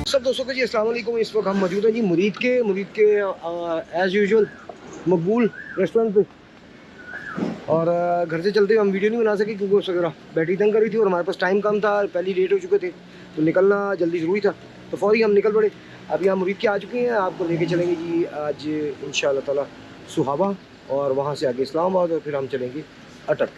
सब दोस्तों को जी अस्सलाम वालेकुम। इस वक्त हम मौजूद हैं जी मुरीद के एज़ यूजुअल मकबूल रेस्टोरेंट पे। और घर से चलते हुए हम वीडियो नहीं बना सके क्योंकि उस वगैरह बैटरी तंग कर रही थी और हमारे पास टाइम कम था, पहले लेट हो चुके थे तो निकलना जल्दी ज़रूरी था, तो फौरी हम निकल पड़े। अब यहाँ मुरीद के आ चुके हैं, आपको लेके चलेंगे जी आज इंशाअल्लाह ताला सुहावा और वहाँ से आगे इस्लामाबाद और फिर हम चलेंगे अटक।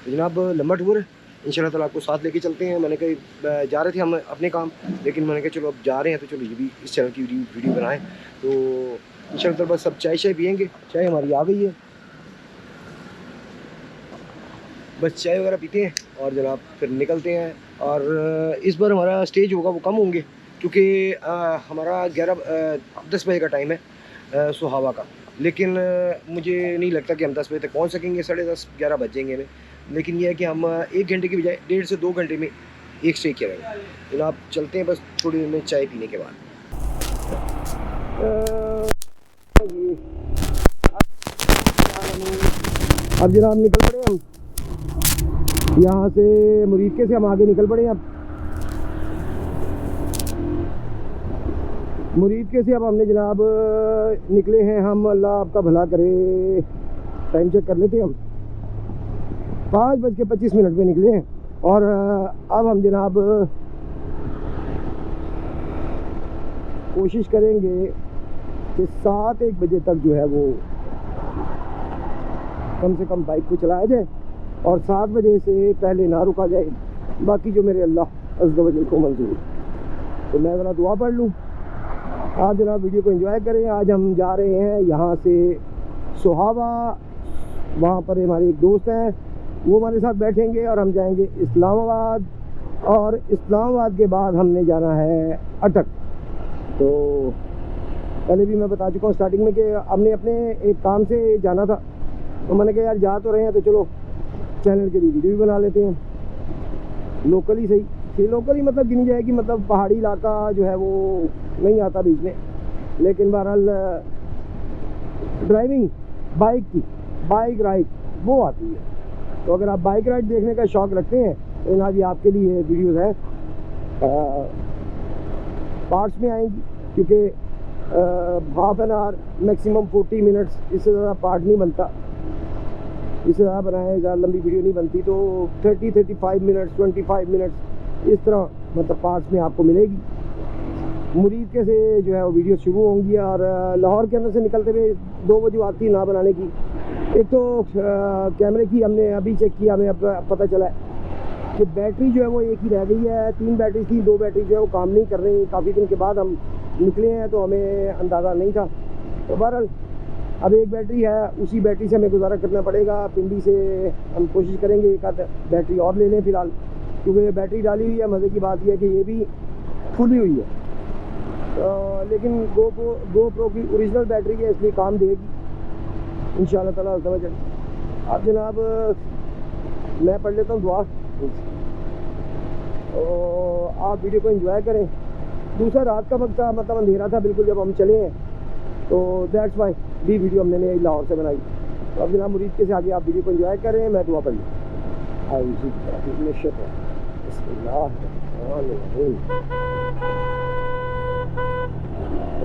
तो जनाब लंबा टूर है, इंशाअल्लाह ताला आपको साथ लेके चलते हैं। मैंने कहा जा रहे थे हम अपने काम, लेकिन मैंने कहा चलो अब जा रहे हैं तो चलो ये भी इस चैनल की वीडियो बनाएं। तो इंशाअल्लाह ताला बस सब चाय पियेंगे, चाय हमारी आ गई है, बस चाय वगैरह पीते हैं और जनाब फिर निकलते हैं। और इस बार हमारा स्टेज होगा वो कम होंगे क्योंकि हमारा 10 बजे का टाइम है सुहावा का, लेकिन मुझे नहीं लगता कि हम 10 बजे तक पहुंच सकेंगे, 10:30 11 बज जाएंगे हमें। लेकिन यह है कि हम 1 घंटे की बजाय 1.5 से 2 घंटे में एक स्टे करेंगे। जनाब चलते हैं बस थोड़ी देर में चाय पीने के बाद। अब जनाब निकल पड़े हम यहाँ से, मुरीद से हम आगे निकल पड़े। अब मुरीद से अब हमने जनाब निकले हैं हम, अल्लाह आपका भला करे, टाइम चेक कर लेते हैं हम, 5:25 पे निकले हैं। और अब हम जनाब कोशिश करेंगे कि 7-1 बजे तक जो है वो कम से कम बाइक को चलाया जाए और 7 बजे से पहले ना रुका जाए, बाकी जो मेरे अल्लाह अज़्ज़ व जल को मंजूर। तो मैं ज़रा दुआ पढ़ लूँ, आप जनाब वीडियो को एंजॉय करें। आज हम जा रहे हैं यहाँ से सुहावा, वहाँ पर हमारे एक दोस्त हैं वो हमारे साथ बैठेंगे और हम जाएंगे इस्लामाबाद, और इस्लामाबाद के बाद हमने जाना है अटक। तो पहले भी मैं बता चुका हूँ स्टार्टिंग में कि हमने अपने एक काम से जाना था, तो मैंने कहा यार जा तो रहे हैं तो चलो चैनल के लिए वीडियो भी बना लेते हैं, लोकल ही सही, लोकल ही मतलब गिनी जाएगी, मतलब पहाड़ी इलाका जो है वो नहीं आता बीच में, लेकिन बहरहाल ड्राइविंग बाइक राइड वो आती है। तो अगर आप बाइक राइड देखने का शौक़ रखते हैं तो जनाब ये आपके लिए वीडियोज़ है, पार्ट्स में आएंगी क्योंकि half an hour maximum 40 minutes, इससे ज़्यादा पार्ट नहीं बनता, इससे ज़्यादा बनाए ज़्यादा लंबी वीडियो नहीं बनती। तो 30-35 मिनट्स 25 मिनट्स इस तरह मतलब पार्ट्स में आपको मिलेगी। मुरीद के से जो है वो वीडियो शुरू होंगी और लाहौर के अंदर से निकलते हुए 2 वजह आती ना बनाने की। एक तो कैमरे की हमने अभी चेक किया, हमें अब पता चला है कि बैटरी जो है वो एक ही रह गई है, 3 बैटरी थी, 2 बैटरी जो है वो काम नहीं कर रही। काफ़ी दिन के बाद हम निकले हैं तो हमें अंदाज़ा नहीं था। तो बहरहाल अब एक बैटरी है, उसी बैटरी से हमें गुजारा करना पड़ेगा। पिंडी से हम कोशिश करेंगे एक आध बैटरी और ले लें फ़िलहाल, क्योंकि ये बैटरी डाली हुई है। मज़े की बात यह है कि ये भी खुली हुई है, लेकिन GoPro की ओरिजिनल बैटरी है, इसलिए काम देगी इंशाअल्लाह ताला अज़्ज़ व जल। अब जनाब मैं पढ़ लेता हूँ दुआ, और आप वीडियो को एंजॉय करें। दूसरा रात का वक्त था, मतलब अंधेरा था बिल्कुल जब हम चले हैं, तो दैट्स वाई भी वीडियो हमने नहीं लाहौर से बनाई। तो अब जनाब मुरीद के से आगे आप वीडियो को एंजॉय करें, मैं दुआ पढ़ लूँ।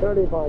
5:30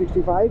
65.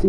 C